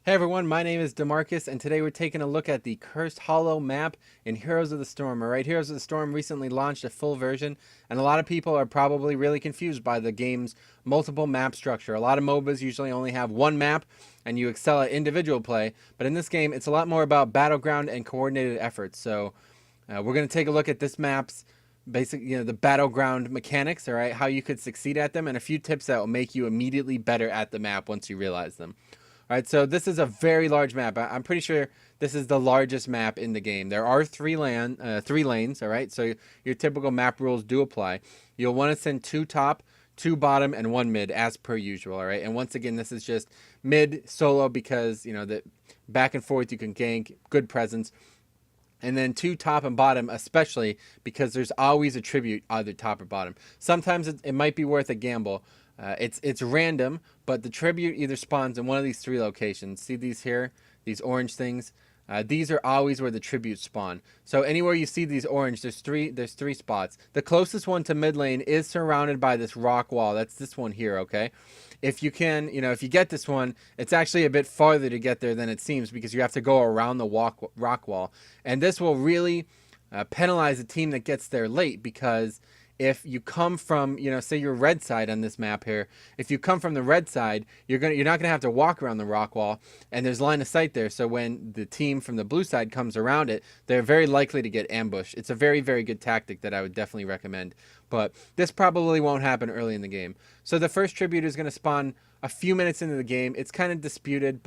Hey everyone, my name is DeMarcus, and today we're taking a look at the Cursed Hollow map in Heroes of the Storm. Alright, Heroes of the Storm recently launched a full version, and a lot of people are probably really confused by the game's multiple map structure. A lot of MOBAs usually only have one map, and you excel at individual play, but in this game, it's a lot more about battleground and coordinated efforts. So, we're going to take a look at this map's the battleground mechanics, alright, how you could succeed at them, and a few tips that will make you immediately better at the map once you realize them. All right, so this is a very large map. I'm pretty sure this is the largest map in the game. There are three lanes. All right, so your typical map rules do apply. You'll want to send two top, two bottom, and one mid as per usual. All right, and once again, this is just mid solo because the back and forth you can gank, good presence. And then two top and bottom, especially because there's always a tribute either top or bottom. Sometimes it might be worth a gamble. It's random, but the tribute either spawns in one of these three locations. See these here, these orange things. These are always where the tributes spawn. So anywhere you see these orange, there's three spots. The closest one to mid lane is surrounded by this rock wall. That's this one here, okay? If you can, if you get this one, it's actually a bit farther to get there than it seems because you have to go around the rock wall. And this will really penalize a team that gets there late because if you come from, say you're red side on this map here, if you come from the red side, you're not gonna have to walk around the rock wall, and there's line of sight there. So when the team from the blue side comes around it, they're very likely to get ambushed. It's a very, very good tactic that I would definitely recommend. But this probably won't happen early in the game. So the first tribute is gonna spawn a few minutes into the game. It's kind of disputed,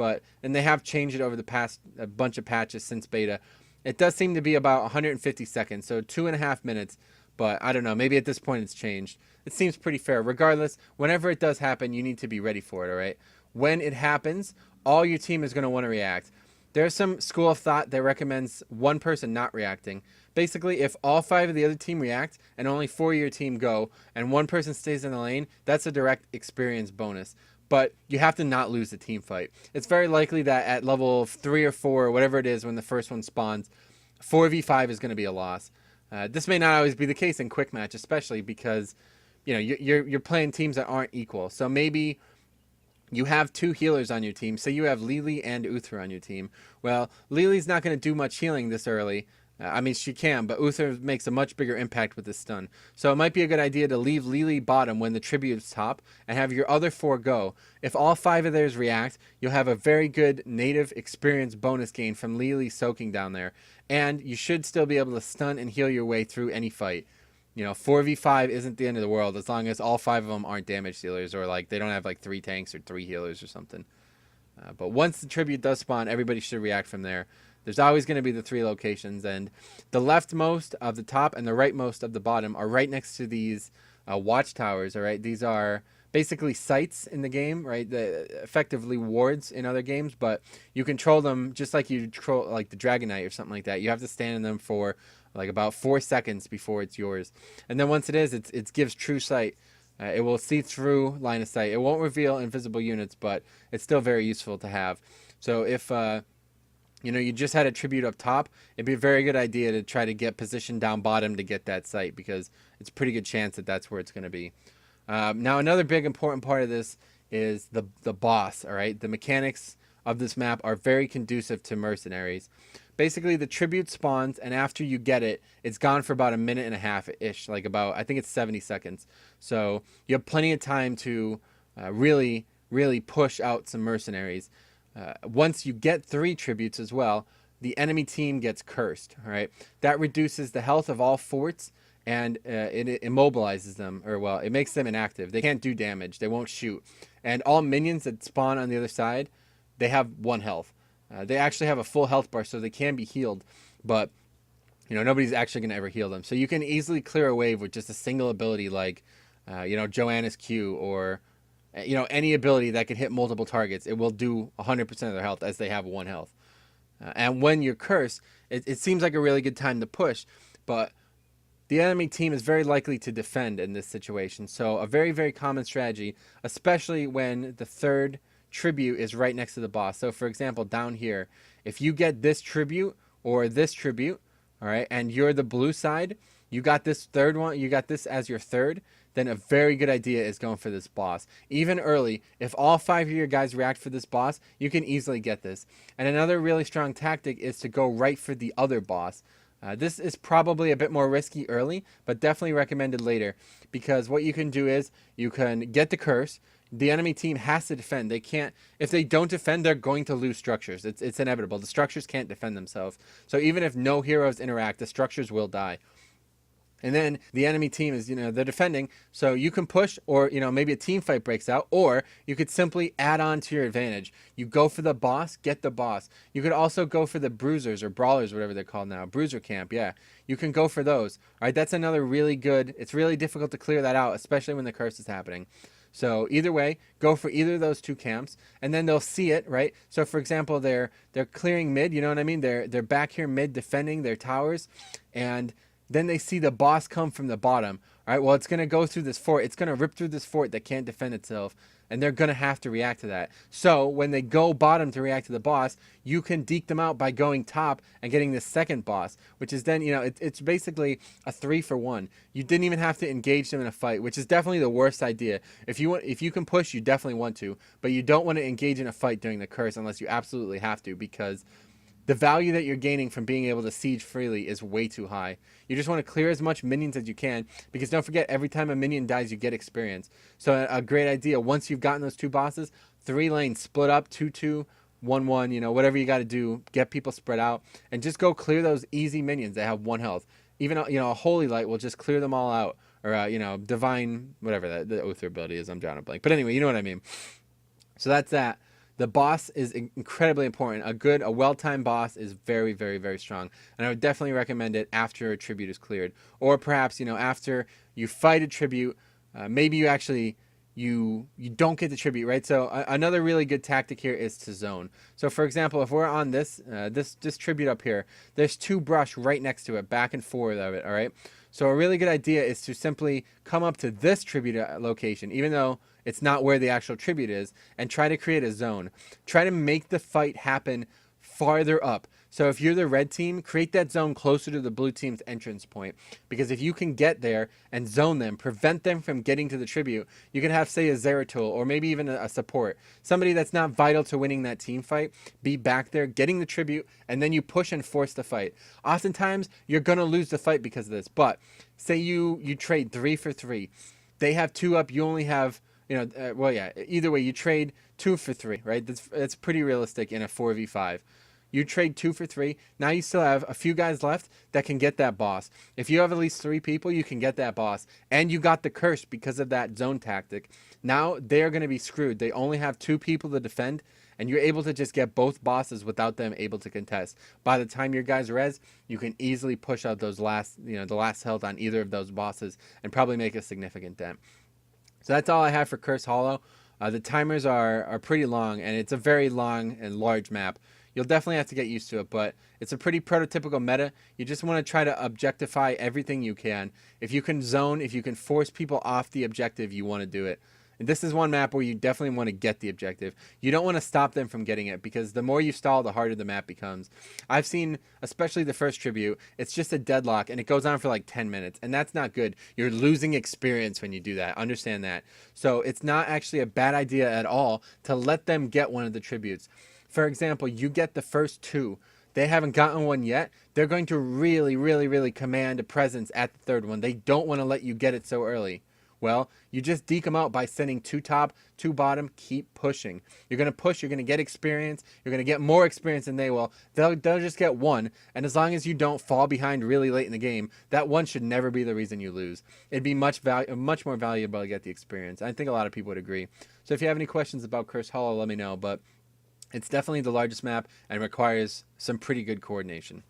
and they have changed it over the past a bunch of patches since beta. It does seem to be about 150 seconds, so 2.5 minutes. But I don't know, maybe at this point it's changed. It seems pretty fair. Regardless, whenever it does happen, you need to be ready for it, all right? When it happens, all your team is going to want to react. There's some school of thought that recommends one person not reacting. Basically, if all 5 of the other team react and only 4 of your team go and one person stays in the lane, that's a direct experience bonus. But you have to not lose the team fight. It's very likely that at level 3 or 4, or whatever it is when the first one spawns, 4v5 is going to be a loss. This may not always be the case in quick match, especially because you're playing teams that aren't equal. So maybe you have 2 healers on your team. Say you have Lily and Uther on your team. Well, Lily's not going to do much healing this early. I mean, she can, but Uther makes a much bigger impact with the stun. So it might be a good idea to leave Lily bottom when the tribute's top and have your other 4 go. If all 5 of theirs react, you'll have a very good native experience bonus gain from Lily soaking down there. And you should still be able to stun and heal your way through any fight. 4v5 isn't the end of the world as long as all 5 of them aren't damage dealers or they don't have 3 tanks or 3 healers or something. But once the tribute does spawn, everybody should react from there. There's always going to be the 3 locations, and the leftmost of the top and the rightmost of the bottom are right next to these watchtowers. All right, these are basically sites in the game, right? Effectively wards in other games, but you control them just like you control the Dragon Knight or something like that. You have to stand in them for about 4 seconds before it's yours, and then once it is, it gives true sight. It will see through line of sight. It won't reveal invisible units, but it's still very useful to have. So if you just had a tribute up top, it'd be a very good idea to try to get positioned down bottom to get that site because it's a pretty good chance that that's where it's going to be. Now, another big important part of this is the boss, all right? The mechanics of this map are very conducive to mercenaries. Basically, the tribute spawns, and after you get it, it's gone for about 1.5 minutes-ish, I think it's 70 seconds. So you have plenty of time to really, really push out some mercenaries. Once you get 3 tributes as well, the enemy team gets cursed. All right, that reduces the health of all forts and it immobilizes them, it makes them inactive. They can't do damage. They won't shoot. And all minions that spawn on the other side, they have 1 health. They actually have a full health bar, so they can be healed, but nobody's actually going to ever heal them. So you can easily clear a wave with just a single ability Joanna's Q or any ability that can hit multiple targets. It will do 100% of their health as they have 1 health. And when you're cursed, it seems like a really good time to push, but the enemy team is very likely to defend in this situation. So a very, very common strategy, especially when the 3rd tribute is right next to the boss. So for example, down here, if you get this tribute or this tribute, all right, and you're the blue side, you got this 3rd one, you got this as your 3rd, then a very good idea is going for this boss. Even early, if all 5 of your guys react for this boss, you can easily get this. And another really strong tactic is to go right for the other boss. This is probably a bit more risky early, but definitely recommended later, because what you can do is you can get the curse. The enemy team has to defend. They can't, if they don't defend, they're going to lose structures. It's inevitable. The structures can't defend themselves. So even if no heroes interact, the structures will die. And then the enemy team is, they're defending. So you can push, or, maybe a team fight breaks out, or you could simply add on to your advantage. You go for the boss, get the boss. You could also go for the bruisers or brawlers, whatever they're called now. Bruiser camp, yeah. You can go for those. All right, that's another really good, it's really difficult to clear that out, especially when the curse is happening. So either way, go for either of those two camps, and then they'll see it, right? So for example, they're clearing mid, you know what I mean? They're back here mid defending their towers, and then they see the boss come from the bottom. All right, well, it's going to go through this fort. It's going to rip through this fort that can't defend itself, and they're going to have to react to that. So when they go bottom to react to the boss, you can deke them out by going top and getting the second boss, which is then, it's basically a 3-for-1. You didn't even have to engage them in a fight, which is definitely the worst idea. If you can push, you definitely want to, but you don't want to engage in a fight during the curse unless you absolutely have to, because the value that you're gaining from being able to siege freely is way too high. You just want to clear as much minions as you can, because don't forget, every time a minion dies, you get experience. So a great idea, once you've gotten those two bosses, 3 lanes, split up, 2-2, 1-1, whatever you got to do, get people spread out, and just go clear those easy minions that have 1 health. Even, a Holy Light will just clear them all out, or, Divine, whatever the Oath ability is, I'm drawing a blank. But anyway, you know what I mean. So that's that. The boss is incredibly important. A well-timed boss is very, very, very strong. And I would definitely recommend it after a tribute is cleared. Or perhaps, after you fight a tribute, maybe you actually, you don't get the tribute, right? So another really good tactic here is to zone. So for example, if we're on this tribute up here, there's 2 brush right next to it, back and forth of it, all right? So a really good idea is to simply come up to this tribute location, even though it's not where the actual tribute is, and try to create a zone. Try to make the fight happen farther up. So if you're the red team, create that zone closer to the blue team's entrance point. Because if you can get there and zone them, prevent them from getting to the tribute, you can have, say, a Zeratul, or maybe even a support. Somebody that's not vital to winning that team fight, be back there, getting the tribute, and then you push and force the fight. Oftentimes, you're going to lose the fight because of this. But say you trade 3 for 3. They have 2 up, you only have... well, yeah, either way, you trade 2 for 3, right? That's pretty realistic in a 4v5. You trade 2 for 3. Now you still have a few guys left that can get that boss. If you have at least 3 people, you can get that boss. And you got the curse because of that zone tactic. Now they're going to be screwed. They only have 2 people to defend, and you're able to just get both bosses without them able to contest. By the time your guys res, you can easily push out those last, the last health on either of those bosses and probably make a significant dent. So that's all I have for Cursed Hollow. The timers are pretty long, and it's a very long and large map. You'll definitely have to get used to it, but it's a pretty prototypical meta. You just want to try to objectify everything you can. If you can zone, if you can force people off the objective, you want to do it. And this is one map where you definitely want to get the objective. You don't want to stop them from getting it, because the more you stall, the harder the map becomes. I've seen, especially the first tribute, it's just a deadlock, and it goes on for like 10 minutes, and that's not good. You're losing experience when you do that. Understand that. So it's not actually a bad idea at all to let them get one of the tributes. For example, you get the first 2. They haven't gotten one yet. They're going to really, really, really command a presence at the 3rd one. They don't want to let you get it so early. Well, you just deke them out by sending 2 top, 2 bottom. Keep pushing. You're going to push. You're going to get experience. You're going to get more experience than they will. They'll just get 1. And as long as you don't fall behind really late in the game, that 1 should never be the reason you lose. It'd be much more valuable to get the experience. I think a lot of people would agree. So if you have any questions about Cursed Hollow, let me know. But it's definitely the largest map and requires some pretty good coordination.